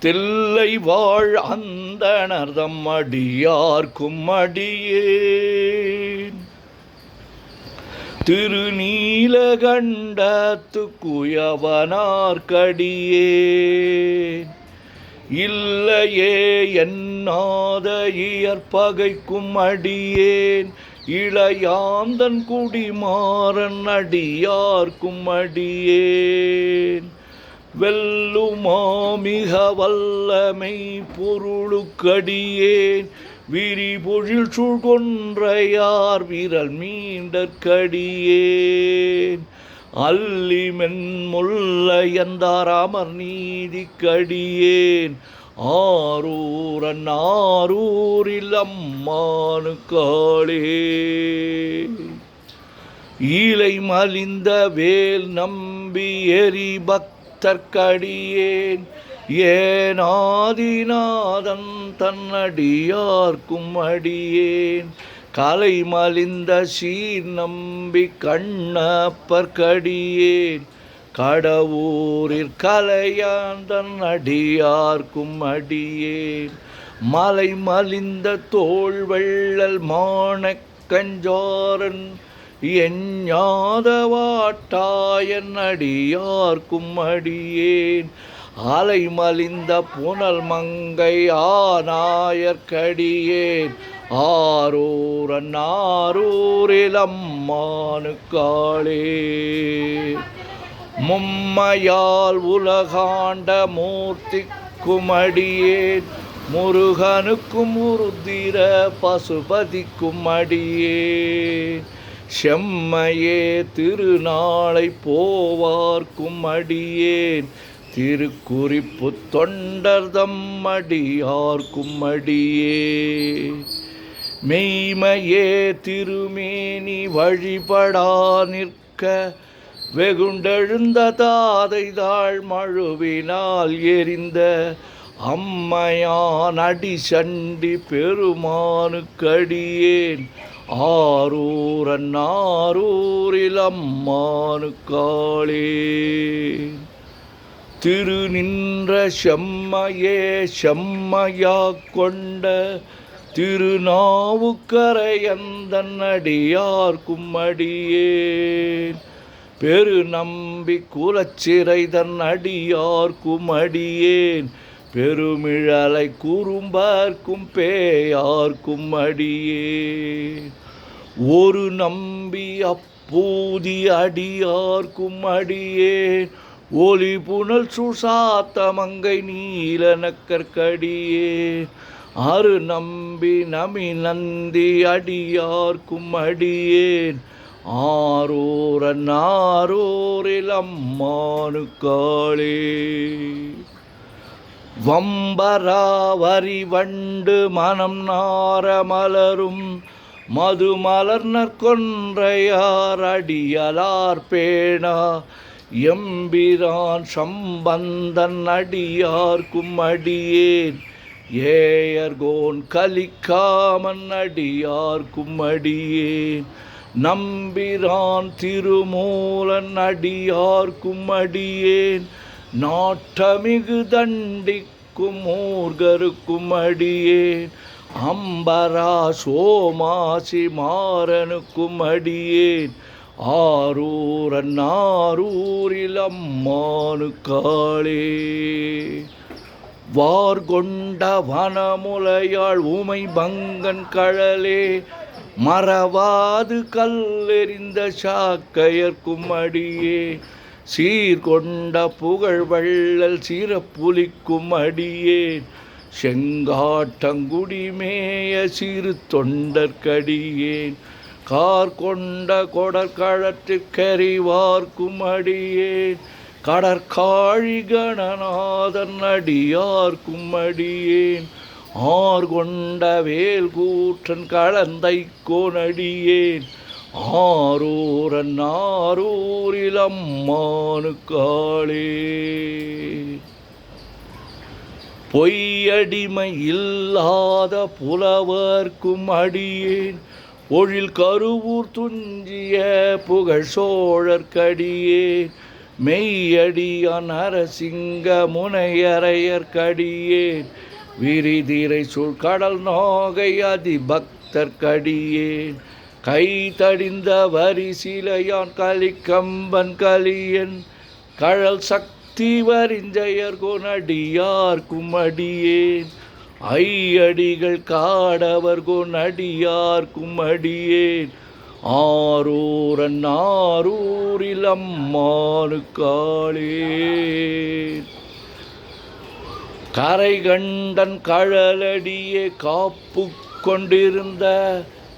தில்லை வாழ் அந்தணர்தம் அடியார்க்கும் அடியேன் திருநீலகண்டத்து குயவனார்க்கடியேன் இல்லையே என்னாத இயற்பகைக்கும் அடியேன் இளையாந்தன் குடிமாறன் அடியார்க்கும் அடியேன் வெல்லுமா மிக வல்லமை பொருளுக்கடியேன் விரிபொழில் சூழ்கொன்றையார் விரல் மீண்டற்கடியேன் அல்லிமென் முல்லையந்தாராமர் நீதிக்கடியேன் ஆரூரன் ஆரூரில் அம்மானுக்காளே ஈலை மலிந்த வேல் நம்பி எரி பக்தர்க்கடியேன் ஏனாதிநாதன் தன்னடியார்க்கும் அடியேன் கலை மலிந்த சீர் நம்பி கண்ணப்பர்க்கடியேன் கடவுரிற் கலையாந்தன் அடியார்க்கும் அடியேன் மலை மலிந்த தோள் வெள்ளல் மானக் கஞ்சாரன் எஞ்ஞாதவாட்டாயன் அடியார்க்கும் அடியேன் அலை மலிந்த புனல் மங்கை ஆனாயற்கடியேன் ஆரூரன் ஆரூரில் அம்மானுக்காளே மும்மையால் உலகாண்ட மூர்த்திக்கும் அடியேன் முருகனுக்கும் உருத்திர பசுபதிக்கும் அடியேன் செம்மையே திருநாளை போவார்க்கும் அடியேன் திருக்குறிப்பு தொண்டர்தம் அடியார்க்கும் அடியேன் மெய்மையே திருமேனி வழிபடா நிற்க வெகுண்டெழுந்த தாதைதாள் மழுவினால் எரிந்த அம்மையான் அடிசண்டி பெருமானுக்கடியேன் ஆரூரன் ஆரூரில் அம்மானுக்காளே திருநின்ற செம்மையே செம்மையாக் கொண்ட திருநாவுக்கரையந்தன் அடியார்க்கும் அடியேன் பெரு நம்பி குலச்சிறைதன் அடியார்க்கும் அடியேன் பெருமிழலை குறும்பார்க்கும் பேயார்க்கும் அடியேன் ஒரு நம்பி அப்பூதி அடியார்க்கும் அடியேன் ஒலி புனல் சுசாத்த மங்கை நீலனக்கற்கடியேன் அரு நம்பி நமி நந்தி அடியார்க்கும் அடியேன் ஆரூரன் ஆரூரில் அம்மானுக்காளே வம்பராவரி வண்டு மனம் நார மலரும் மது மலர்னர் கொன்றையார் அடியலார் பேணா எம்பிரான் சம்பந்தன் அடியார்க்கும் அடியேன் ஏயர்கோன் கலிக்காமன் அடியார்க்கும் அடியேன் நம்பிரான் திருமூலன் அடியார்க்கும் அடியேன் நாட்டமிகு தண்டிக்கும் மூர்கருக்கும் அடியேன் அம்பரா சோமாசி மாறனுக்கும் அடியேன் ஆரூரன் ஆரூரில் அம்மானுக்காளே வார்கொண்ட வனமுலையாள் உமை பங்கன் கழலே மறவாது கல்லெறிந்த சாக்கையர்க்கும் அடியேன் சீர்கொண்ட புகழ் வள்ளல் சிறப்புலிக்கும் அடியேன் செங்காட்டங்குடிமேய சிறு தொண்டர்க்கடியேன் கார்கொண்ட கொடற்கழற்றிற்கறிவார்க்கும் அடியேன் கடற்காழி கணநாதன் அடியார்க்கும் அடியேன் ஆர்கொண்ட வேல் கூற்றன் கலந்தை கோனடியேன் ஆரூரன் ஆரூரில் அம்மானுக்காளே பொய்யடிமை இல்லாத புலவர்க்கும் அடியேன் ஒழில் கருவூர் துஞ்சிய புகழ் சோழர்க்கடியேன் மெய்யடியான் நரசிங்க முனையரையர்க்கடியேன் விரிதிரை சூழ்கடல் நோகை அதிபக்தர்க்கடியேன் கை தடிந்த வரிசிலையான் கலிக்கம்பன் கலியன் கழல் சக்தி வரிஞ்சயர் கொனடியார்க்கும் அடியேன் ஐயடிகள் காடவர் கொனடியார்க்கும் அடியேன் ஆரூரன் ஆரூரில் அம்மானுக்காளே கரை கண்டன் கழலடியே காப்பு கொண்டிருந்த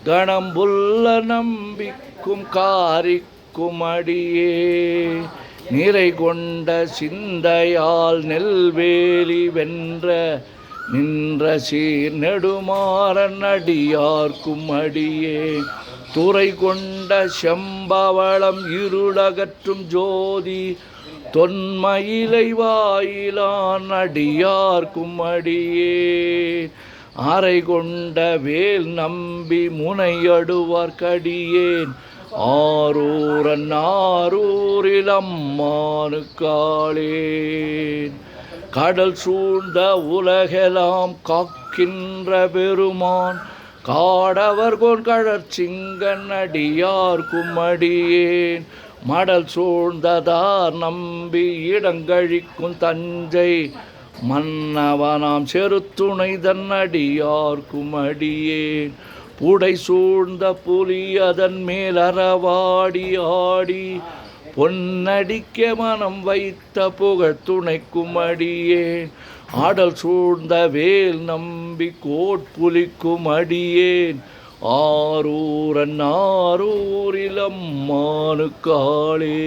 கணம்புல்ல நம்பிக்கும் காரிக்கும் அடியே நிறை கொண்ட சிந்தையால் நெல்வேலி வென்ற நின்ற சீர் நெடுமாறன் அடியார்க்கும் அடியே துறை கொண்ட செம்பவளம் இருளகற்றும் ஜோதி தொன்மயிலை வாயிலான் அடியார்க்கும் அடியே அறை கொண்ட வேல் நம்பி முனையடுவார்க்கடியேன் ஆரூரன் ஆரூரில் அம்மானுக்காளேன் கடல் சூழ்ந்த உலகெல்லாம் காக்கின்ற பெருமான் காடவர் கோன் கழற்சிங்கன் அடியார்க்கும் அடியேன் மடல் சூழ்ந்ததார் நம்பி இடங்கழிக்கும் தஞ்சை மன்னவனாம் செருத்துணை தன்னடியார்க்கும் அடியேன் புடை சூழ்ந்த புலி அதன் மேல் அறவாடி ஆடி பொன்னடிக்க மனம் வைத்த புகழ் துணைக்கும் அடியேன் ஆடல் சூழ்ந்த வேல் நம்பி கோட்புலிக்கும் அடியேன் ஆரூரன் ஆரூரில் அம்மானுக்காளே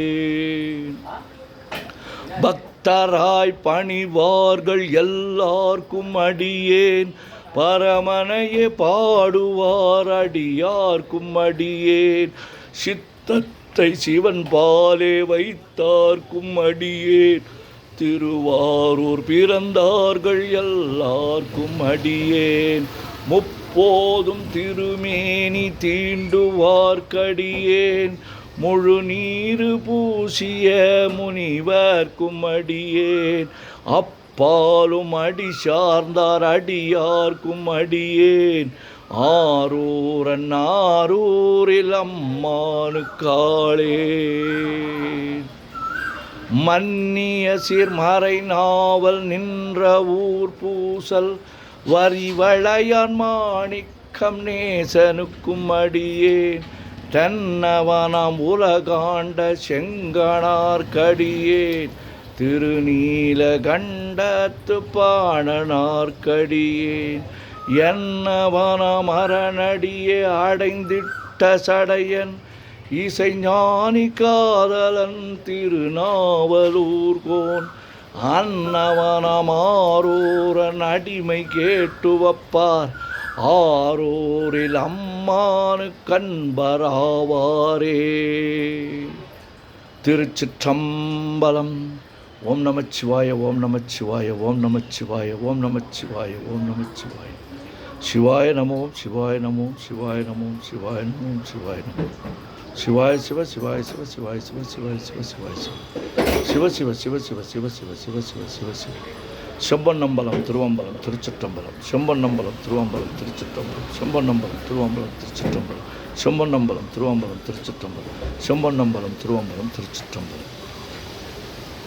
பக்தராய் பணிவார்கள் எல்லார்க்கும் அடியேன் பரமனையே பாடுவார் அடியார்க்கும் அடியேன் சித்தத்தை சிவன் பாலே வைத்தார்க்கும் அடியேன் திருவாரூர் பிறந்தார்கள் எல்லார்க்கும் அடியேன் முப்போதும் திருமேனி தீண்டுவார்க்கடியேன் முழு நீரு பூசிய முனிவர்க்கும் அடியேன் அப்பாலும் அடி சார்ந்தார் அடியார்க்கும் அடியேன் ஆரூரன் ஆரூரில் அம்மானுக்காளே மன்னிய சீர்மறை நாவல் நின்ற ஊர் பூசல் வரிவளையான் மாணிக்கம் நேசனுக்கும் அடியேன் தன்னவனாம் உலகாண்ட செங்கணார்க்கடியேன் திருநீலகண்டத்து பாணனார்க்கடியேன் என்னவனாம் அரணடியே அடைந்திட்ட சடையன் இசைஞானி காதலன் திருநாவலூர்கோன் அன்னவனாம் ஆரூரன் அடிமை கேட்டு வப்பார் ஆரூரில் அம்மானு கண்பராவாரே. திருச்சிற்றம்பலம். ஓம் நமச்சிவாய ஓம் நமச்சிவாய ஓம் நமச்சிவாய ஓம் நமச்சிவாய ஓம் நமச்சிவாய. சிவாய நமோ சிவாய நமோ சிவாய நமோ சிவாய நமோ சிவாய நமோ. சிவாய சிவ சிவாய சிவ சிவாய சிவ சிவாய சிவ சிவாய சிவ சிவ சிவ சிவ சிவ சிவ சிவ சிவ சிவ சிவ சிவ. செம்பன்னம்பலம் திருவம்பலம் திருச்சிற்றம்பலம். செம்பன்னம்பலம் திருவம்பலம் திருச்சிற்றம்பலம். செம்பன்னம்பலம் திருவம்பலம் திருச்சிற்றம்பலம். செம்பன்னம்பலம் திருவம்பலம் திருச்சிற்றம்பலம். செம்பன்னம்பலம் திருவம்பலம் திருச்சிற்றம்பலம்.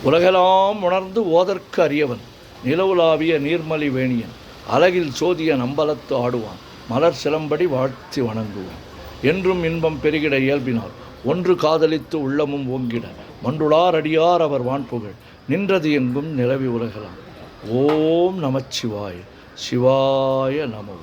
உலகெல்லாம் உணர்ந்து ஓதற்கு அறியவன் நிலவுலாவிய நீர்மலி வேணியன் அழகில் சோதிய நம்பலத்து ஆடுவான் மலர் சிலம்படி வாழ்த்தி வணங்குவான். என்றும் இன்பம் பெருகிட இயல்பினால் ஒன்று காதலித்து உள்ளமும் ஓங்கிட மண்டுளார் அடியார் அவர் வான்புகழ் நின்றது எங்கும் நிலவி உலகலாம். ஓம் நமச்சிவாய. சிவாய நமோ.